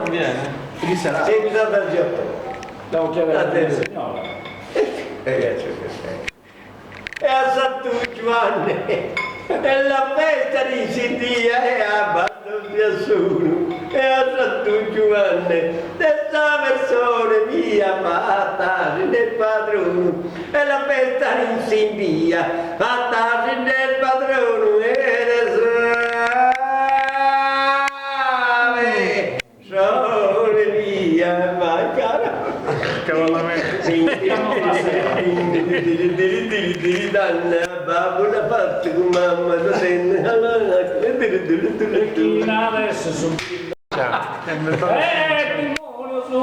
non viene? Chi sarà? Sei abituato al Giappone. Devo chiamare il Adesso. signore. E a Santo Giovanni e la festa di Sindia e a Bando nessuno e a Santo Giovanni questa persona mia fatta nel padrone e la festa di Sindia fatta nel padrone e sole mia ma cara babbola fatto con mamma da Adesso sono...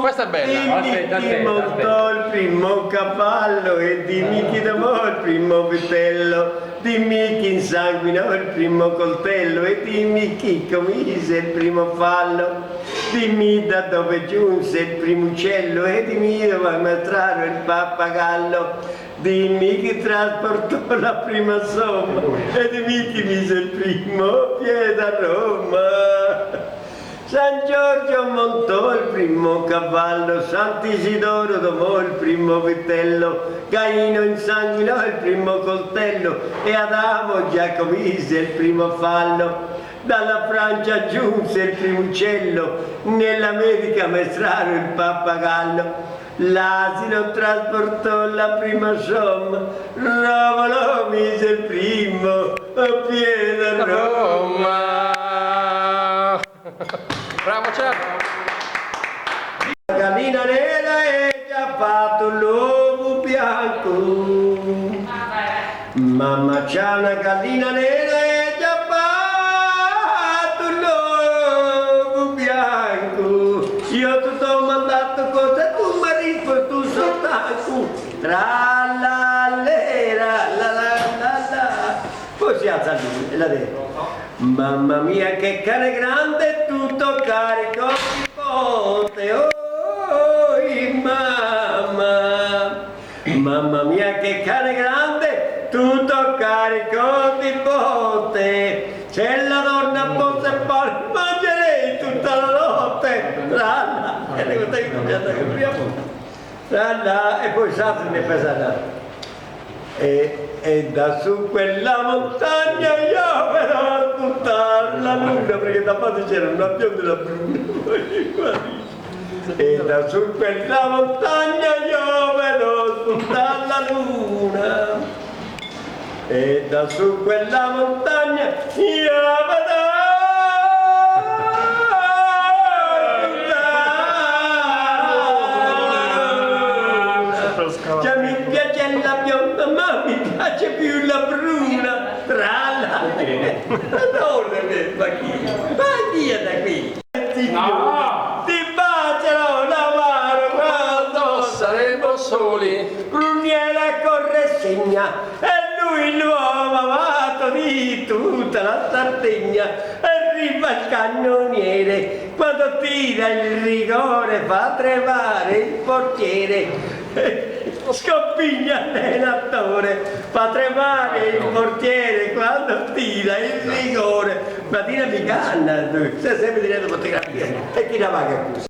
Questa è bella. Dimmi chi montò il primo cavallo e dimmi chi domò il primo vitello, dimmi chi insanguinò il primo coltello e dimmi chi commise il primo fallo, dimmi da dove giunse il primo uccello e dimmi dove ammaestrarono il pappagallo. Dimmi chi trasportò la prima somma e dimmi chi mise il primo piede a Roma. San Giorgio montò il primo cavallo, Sant'Isidoro domò il primo vitello, Caino insanguinò il primo coltello e Adamo già commise il primo fallo. Dalla Francia giunse il primo uccello, nell'America ammaestrarono il pappagallo. L'asino trasportò la prima somma, Romolo mise il primo piede a Roma. Bravo, certo. La gallina nera è già fatto l'uovo bianco. Mamma c'ha una gallina nera e già fatto l'uovo bianco. Io ti ho mandato cose, tu mi hai risposto soltanto. Tra la lera, la. Poi si alza lui e la detto. Mamma mia che cane grande, tutto carico di ponte. Oh, mamma. Mamma mia che cane grande, tutto carico di botte. Se la donna fosse porca mangerei tutta la notte. E poi salta ne pesa e da su quella montagna io vedo tutta la luna perché da parte c'era una bionda bruna. E da su quella montagna io vedo tutta la luna. E da su quella montagna io vedo tutta. Già mi piace la bionda, ma mi piace più la bruna. Tra l'altro, vai via da qui. No! Ti bacerò la mano quando Saremo soli. Bruniera corre segna e lui l'uomo amato di tutta la Sardegna. Arriva il cannoniere quando tira il rigore fa tremare il portiere. Scoppiglia l'allenatore fa tremare il portiere quando tira il rigore. Ma tira mi canna, stai sempre tirando fotografie e chi la paga così?